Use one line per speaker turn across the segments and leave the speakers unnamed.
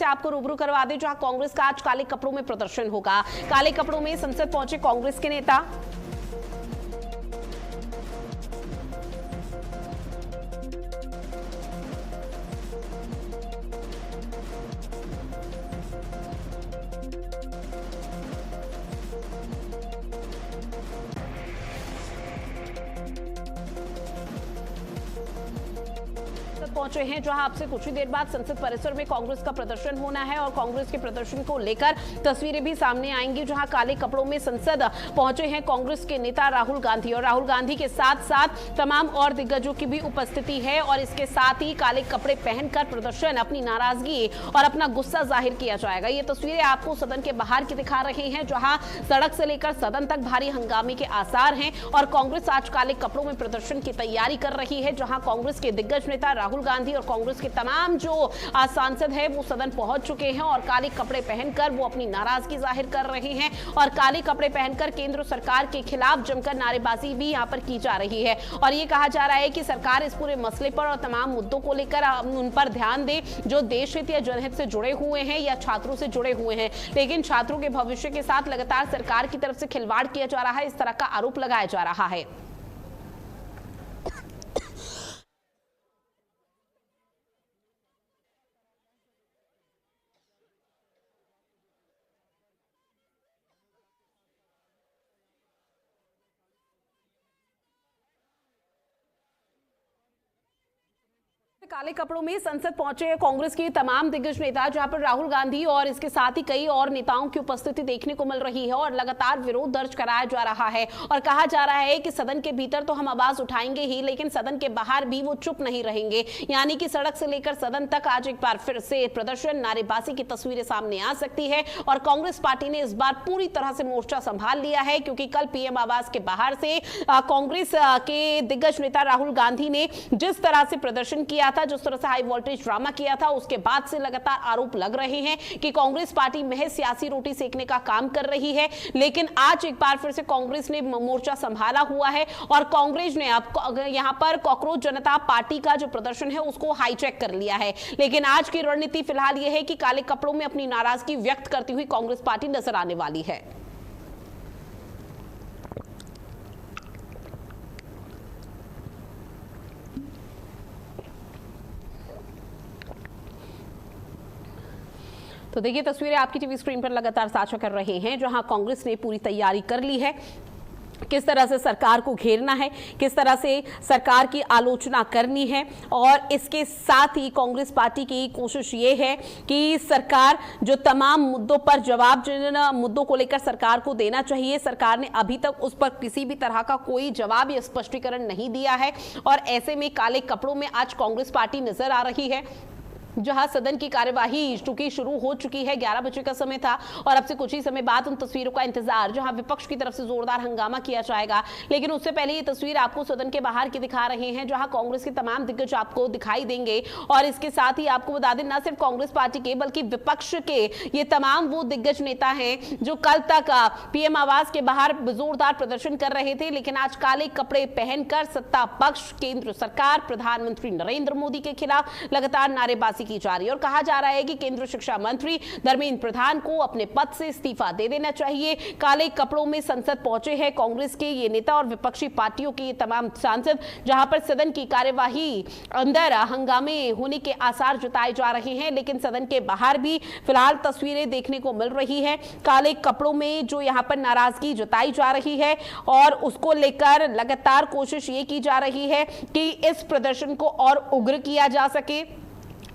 से आपको रूबरू करवा दें, जहां कांग्रेस का आज काले कपड़ों में प्रदर्शन होगा। काले कपड़ों में संसद पहुंचे कांग्रेस के नेता। पहुंचे हैं, जहां आपसे कुछ ही देर बाद संसद परिसर में कांग्रेस का प्रदर्शन होना है और कांग्रेस के प्रदर्शन को लेकर तस्वीरें भी सामने आएंगी, जहां काले कपड़ों में संसद पहुंचे हैं कांग्रेस के नेता राहुल गांधी और राहुल गांधी के साथ साथ तमाम और दिग्गजों की भी उपस्थिति है और इसके साथ ही काले कपड़े पहनकर प्रदर्शन, अपनी नाराजगी और अपना गुस्सा जाहिर किया जाएगा। ये तस्वीरें आपको सदन के बाहर की दिखा रहे हैं, जहां सड़क से लेकर सदन तक भारी हंगामे के आसार हैं और कांग्रेस आज काले कपड़ों में प्रदर्शन की तैयारी कर रही है, जहां कांग्रेस के दिग्गज नेता राहुल गांधी और कांग्रेस के तमाम जो सांसद हैं वो सदन पहुंच चुके हैं और काले कपड़े पहनकर वो अपनी नाराजगी जाहिर कर रहे हैं और काले कपड़े पहनकर केंद्र सरकार के खिलाफ जमकर नारेबाजी भी यहां पर की जा रही है और ये कहा जा रहा है कि सरकार इस पूरे मसले पर और तमाम मुद्दों को लेकर उन पर ध्यान दे जो देश हित या जनहित से जुड़े हुए हैं या छात्रों से जुड़े हुए हैं। लेकिन छात्रों के भविष्य के साथ लगातार सरकार की तरफ से खिलवाड़ किया जा रहा है, इस तरह का आरोप लगाया जा रहा है। काले कपड़ों में संसद पहुंचे कांग्रेस के तमाम दिग्गज नेता, जहां पर राहुल गांधी और इसके साथ ही कई और नेताओं की उपस्थिति देखने को मिल रही है और लगातार विरोध दर्ज कराया जा रहा है और कहा जा रहा है कि सदन के भीतर तो हम आवाज उठाएंगे ही, लेकिन सदन के बाहर भी वो चुप नहीं रहेंगे। यानी कि सड़क से लेकर सदन तक आज एक बार फिर से प्रदर्शन, नारेबाजी की तस्वीरें सामने आ सकती है और कांग्रेस पार्टी ने इस बार पूरी तरह से मोर्चा संभाल लिया है, क्योंकि कल पीएम आवास के बाहर से कांग्रेस के दिग्गज नेता राहुल गांधी ने जिस तरह से प्रदर्शन किया था, जिस तरह से हाई वोल्टेज ड्रामा किया था, उसके बाद से लगातार आरोप लग रहे हैं कि कांग्रेस पार्टी महज सियासी रोटी सेकने का काम कर रही है। लेकिन आज एक बार फिर से कांग्रेस ने मोर्चा संभाला हुआ है और कांग्रेस ने अब यहां पर कॉकरोच जनता पार्टी का जो प्रदर्शन है उसको हाईजैक कर लिया है। लेकिन आज की रणनीति फिलहाल यह है कि काले कपड़ों में अपनी नाराजगी व्यक्त करती हुई कांग्रेस पार्टी नजर आने वाली है। तो देखिए तस्वीरें आपकी टीवी स्क्रीन पर लगातार साझा कर रहे हैं, जहां कांग्रेस ने पूरी तैयारी कर ली है, किस तरह से सरकार को घेरना है, किस तरह से सरकार की आलोचना करनी है और इसके साथ ही कांग्रेस पार्टी की कोशिश ये है कि सरकार जो तमाम मुद्दों पर जवाब, जिन मुद्दों को लेकर सरकार को देना चाहिए, सरकार ने अभी तक उस पर किसी भी तरह का कोई जवाब या स्पष्टीकरण नहीं दिया है और ऐसे में काले कपड़ों में आज कांग्रेस पार्टी नजर आ रही है, जहां सदन की कार्यवाही चूंकि शुरू हो चुकी है, 11 बजे का समय था और अब से कुछ ही समय बाद उन तस्वीरों का इंतजार, जहां विपक्ष की तरफ से जोरदार हंगामा किया जाएगा। लेकिन उससे पहले ये तस्वीर आपको सदन के बाहर की दिखा रहे हैं, जहां कांग्रेस के तमाम दिग्गज आपको दिखाई देंगे और इसके साथ ही आपको बता दें, न सिर्फ कांग्रेस पार्टी के बल्कि विपक्ष के ये तमाम वो दिग्गज नेता हैं जो कल तक पीएम आवास के बाहर जोरदार प्रदर्शन कर रहे थे, लेकिन आज काले कपड़े पहनकर सत्ता पक्ष, केंद्र सरकार, प्रधानमंत्री नरेंद्र मोदी के खिलाफ लगातार नारेबाजी की जा रही है और कहा जा रहा है कि केंद्रीय शिक्षा मंत्री धर्मेंद्र प्रधान को अपने पद से इस्तीफा दे देना चाहिए। काले कपड़ों में संसद पहुंचे हैं कांग्रेस के ये नेता और विपक्षी पार्टियों के ये तमाम सांसद, जहां पर सदन की कार्यवाही अंदर हंगामे होने के आसार जताए जा रहे हैं, लेकिन सदन के बाहर भी फिलहाल तस्वीरें देखने को मिल रही है काले कपड़ों में जो यहां पर नाराजगी जताई जा रही है और उसको लेकर लगातार कोशिश ये की जा रही है कि इस प्रदर्शन को और उग्र किया जा सके।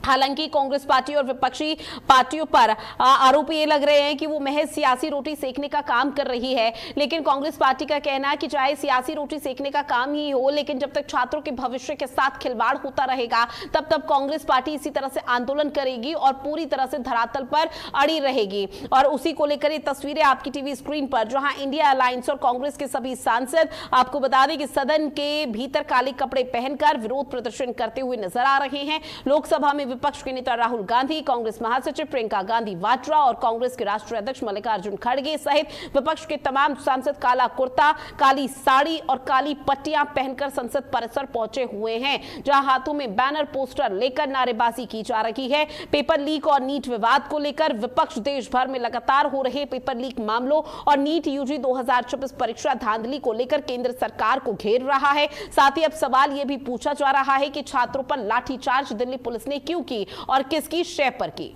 हालांकि कांग्रेस पार्टी और विपक्षी पार्टियों पर आरोप ये लग रहे हैं कि वो महज सियासी रोटी सेकने का काम कर रही है, लेकिन कांग्रेस पार्टी का कहना है कि चाहे सियासी रोटी सेकने का काम ही हो, लेकिन जब तक छात्रों के भविष्य के साथ खिलवाड़ होता रहेगा तब तक कांग्रेस पार्टी इसी तरह से आंदोलन करेगी और पूरी तरह से धरातल पर अड़ी रहेगी। और उसी को लेकर ये तस्वीरें आपकी टीवी स्क्रीन पर, जहां इंडिया अलायंस और कांग्रेस के सभी सांसद आपको बता दें कि सदन के भीतर काले कपड़े पहनकर विरोध प्रदर्शन करते हुए नजर आ रहे हैं। लोकसभा में विपक्ष के नेता राहुल गांधी, कांग्रेस महासचिव प्रियंका गांधी वाड्रा और कांग्रेस के राष्ट्रीय अध्यक्ष मल्लिकार्जुन खड़गे सहित विपक्ष के तमाम सांसद काला कुर्ता, काली साड़ी और काली पट्टियां पहनकर संसद परिसर पहुंचे हुए हैं, जहां हाथों में बैनर पोस्टर लेकर नारेबाजी की जा रही है। पेपर लीक और नीट विवाद को लेकर विपक्ष देश भर में लगातार हो रहे पेपर लीक मामलों और नीट यूजी 2024 परीक्षा धांधली को लेकर केंद्र सरकार को घेर रहा है। साथ ही अब सवाल यह भी पूछा जा रहा है कि छात्रों पर लाठीचार्ज दिल्ली पुलिस ने क्यों की और किसकी शय पर की।